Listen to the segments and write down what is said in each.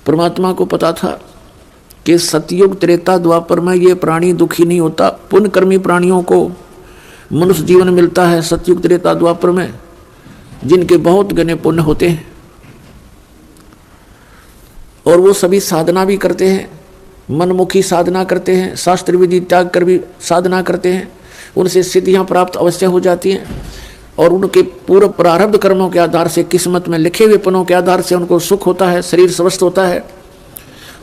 परमात्मा को पता था कि सतयुग त्रेता द्वापर में ये प्राणी दुखी नहीं होता। पुण्यकर्मी प्राणियों को मनुष्य जीवन मिलता है सतयुग त्रेता द्वापर में, जिनके बहुत घने पुण्य होते हैं और वो सभी साधना भी करते हैं, मनमुखी साधना करते हैं, शास्त्र विधि त्याग कर भी साधना करते हैं। उनसे सिद्धियां प्राप्त अवश्य हो जाती हैं और उनके पूर्व प्रारब्ध कर्मों के आधार से, किस्मत में लिखे हुए पनों के आधार से उनको सुख होता है, शरीर स्वस्थ होता है।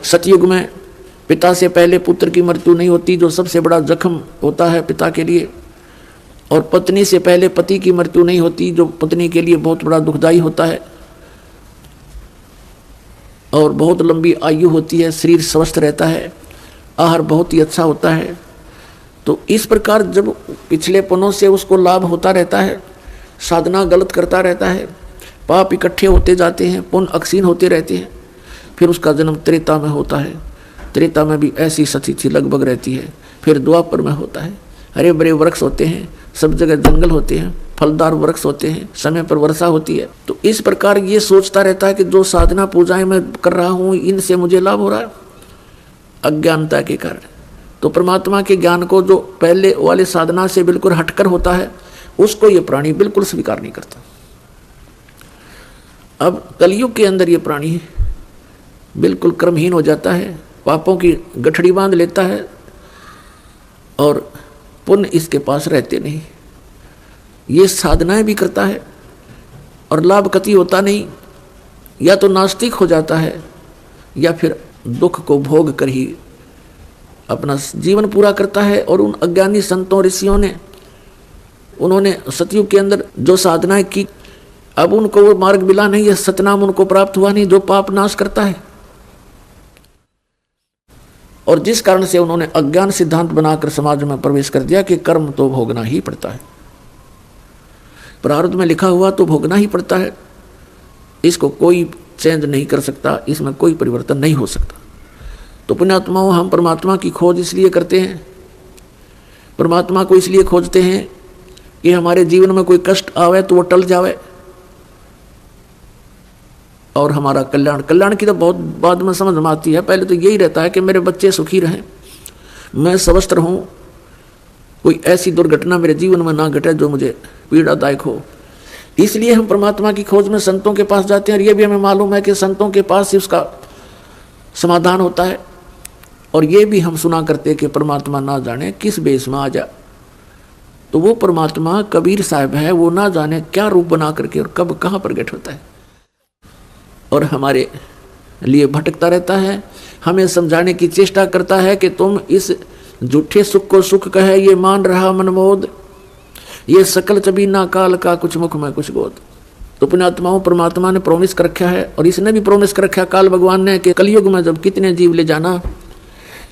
सतयुग में पिता से पहले पुत्र की मृत्यु नहीं होती, जो सबसे बड़ा जख्म होता है पिता के लिए, और पत्नी से पहले पति की मृत्यु नहीं होती, जो पत्नी के लिए बहुत बड़ा दुखदायी होता है, और बहुत लंबी आयु होती है, शरीर स्वस्थ रहता है, आहार बहुत ही अच्छा होता है। तो इस प्रकार जब पिछले पनों से उसको लाभ होता रहता है, साधना गलत करता रहता है, पाप इकट्ठे होते जाते हैं, पुण्य अक्षीण होते रहते हैं, फिर उसका जन्म त्रेता में होता है। त्रेता में भी ऐसी स्थिति लगभग रहती है। फिर द्वापर में होता है, हरे भरे वृक्ष होते हैं, सब जगह जंगल होते हैं, फलदार वृक्ष होते हैं, समय पर वर्षा होती है। तो इस प्रकार ये सोचता रहता है कि जो साधना पूजाएं मैं कर रहा हूँ इनसे मुझे लाभ हो रहा है, अज्ञानता के कारण। तो परमात्मा के ज्ञान को जो पहले वाले साधना से बिल्कुल हटकर होता है, उसको ये प्राणी बिल्कुल स्वीकार नहीं करता। अब कलयुग के अंदर ये प्राणी बिल्कुल कर्महीन हो जाता है, पापों की गठड़ी बांध लेता है और पुण्य इसके पास रहते नहीं। ये साधनाएं भी करता है और लाभ कति होता नहीं, या तो नास्तिक हो जाता है या फिर दुख को भोग कर ही अपना जीवन पूरा करता है। और उन अज्ञानी संतों ऋषियों ने, उन्होंने सतयुग के अंदर जो साधनाएं की, अब उनको वो मार्ग मिला नहीं है, सतनाम उनको प्राप्त हुआ नहीं जो पाप नाश करता है। और जिस कारण से उन्होंने अज्ञान सिद्धांत बनाकर समाज में प्रवेश कर दिया कि कर्म तो भोगना ही पड़ता है, प्रारब्ध में लिखा हुआ तो भोगना ही पड़ता है, इसको कोई चेंज नहीं कर सकता, इसमें कोई परिवर्तन नहीं हो सकता। तो पुण्यात्माओं, हम परमात्मा की खोज इसलिए करते हैं, परमात्मा को इसलिए खोजते हैं कि हमारे जीवन में कोई कष्ट आवे तो वो टल जावे और हमारा कल्याण की तो बहुत बाद में समझ में आती है। पहले तो यही रहता है कि मेरे बच्चे सुखी रहें, मैं स्वस्थ रहूं, कोई ऐसी दुर्घटना मेरे जीवन में ना घटे जो मुझे पीड़ादायक हो। इसलिए हम परमात्मा की खोज में संतों के पास जाते हैं। और ये भी हमें मालूम है कि संतों के पास ही उसका समाधान होता है। और ये भी हम सुना करते हैं कि परमात्मा ना जाने किस बेस में आ जा, तो वो परमात्मा कबीर साहब है, वो ना जाने क्या रूप बना करके और कब कहाँ प्रकट होता है और हमारे लिए भटकता रहता है, हमें समझाने की चेष्टा करता है कि तुम इस झूठे सुख को सुख कहे ये मान रहा मनमोद, ये सकल चबीना काल का कुछ मुख में कुछ गोद। तो पुण्यात्माओं, परमात्मा ने प्रोमिस कर रखा है और इसने भी प्रोमिस कर रखा काल भगवान ने कि कलयुग में जब कितने जीव ले जाना,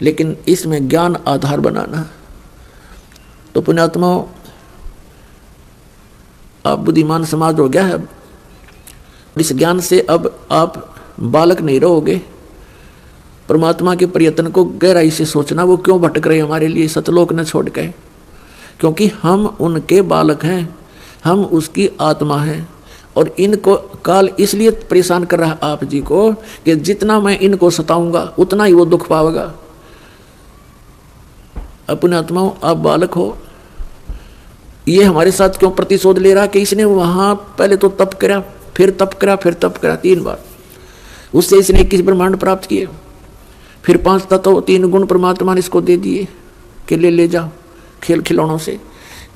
लेकिन इसमें ज्ञान आधार बनाना। तो पुण्यात्माओं, आप बुद्धिमान समाज हो गया है, इस ज्ञान से अब आप बालक नहीं रहोगे। परमात्मा के प्रयत्न को गहराई से सोचना, वो क्यों भटक रहे हमारे लिए सतलोक न छोड़ के, क्योंकि हम उनके बालक हैं, हम उसकी आत्मा हैं। और इनको काल इसलिए परेशान कर रहा आप जी को कि जितना मैं इनको सताऊंगा उतना ही वो दुख पाएगा। अपने आत्माओं, आप बालक हो, ये हमारे साथ क्यों प्रतिशोध ले रहा कि इसने वहां पहले तो तप करा, फिर तप करा, फिर तप करा 3 बार, उससे इसने 21 ब्रह्मांड प्राप्त किए, फिर 5 तत्व 3 गुण परमात्मा ने इसको दे दिए कि ले जाओ खेल खिलौनों से।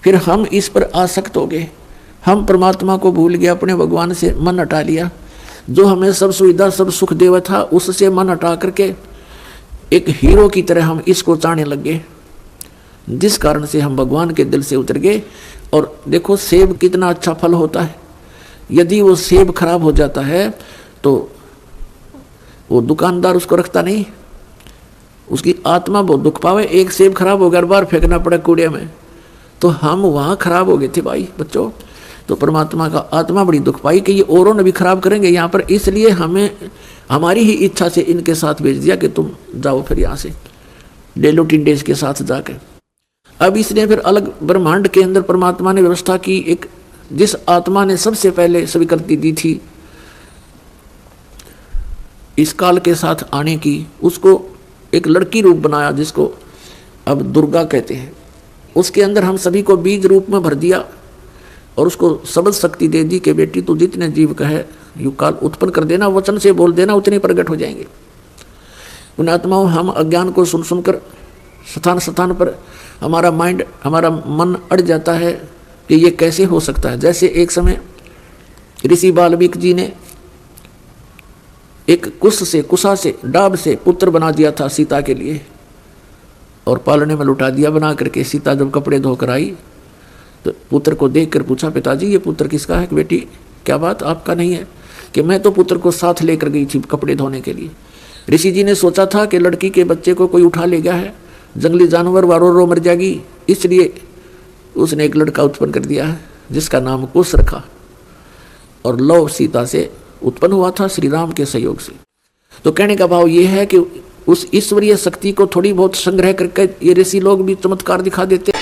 फिर हम इस पर आसक्त हो गए, हम परमात्मा को भूल गए, अपने भगवान से मन हटा लिया, जो हमें सब सुविधा सब सुख देवा था उससे मन हटा करके एक हीरो की तरह हम इसको चाहने लग गए, जिस कारण से हम भगवान के दिल से उतर गए। और देखो सेब कितना अच्छा फल होता है, यदि वो सेब खराब हो जाता है तो वो दुकानदार उसको रखता नहीं, उसकी आत्मा बहुत दुख पावे। एक सेब खराब हो गया, बार फेंकना पड़ा कूड़े में, तो हम वहाँ खराब हो गए थे भाई बच्चों। तो परमात्मा का आत्मा बड़ी दुख पाई कि ये औरों ने भी खराब करेंगे यहाँ पर, इसलिए हमें हमारी ही इच्छा से इनके साथ भेज दिया कि तुम जाओ फिर यहाँ से ले लो टिंडेस के साथ जाकर। अब इसने फिर अलग ब्रह्मांड के अंदर परमात्मा ने व्यवस्था की, एक जिस आत्मा ने सबसे पहले स्वीकृति दी थी इस काल के साथ आने की, उसको एक लड़की रूप बनाया जिसको अब दुर्गा कहते हैं। उसके अंदर हम सभी को बीज रूप में भर दिया और उसको सबद शक्ति दे दी कि बेटी तू जितने जीव कहे यू काल उत्पन्न कर देना, वचन से बोल देना, उतने प्रकट हो जाएंगे। उन आत्माओं हम अज्ञान को सुन सुनकर स्थान स्थान पर हमारा माइंड, हमारा मन अड़ जाता है कि ये कैसे हो सकता है। जैसे एक समय ऋषि वाल्मीकि जी ने एक कुसा से डाब से पुत्र बना दिया था सीता के लिए और पालने में लुटा दिया बना करके। सीता जब कपड़े धोकर आई तो पुत्र को देखकर पूछा, पिताजी ये पुत्र किसका है? कि बेटी क्या बात, आपका नहीं है? कि मैं तो पुत्र को साथ लेकर गई थी कपड़े धोने के लिए। ऋषि जी ने सोचा था कि लड़की के बच्चे को कोई उठा ले गया है, जंगली जानवर रो मर जाएगी, इसलिए उसने एक लड़का उत्पन्न कर दिया है जिसका नाम कुश रखा। और लव सीता से उत्पन्न हुआ था श्री राम के सहयोग से। तो कहने का भाव ये है कि उस ईश्वरीय शक्ति को थोड़ी बहुत संग्रह करके ये ऋषि लोग भी चमत्कार दिखा देते।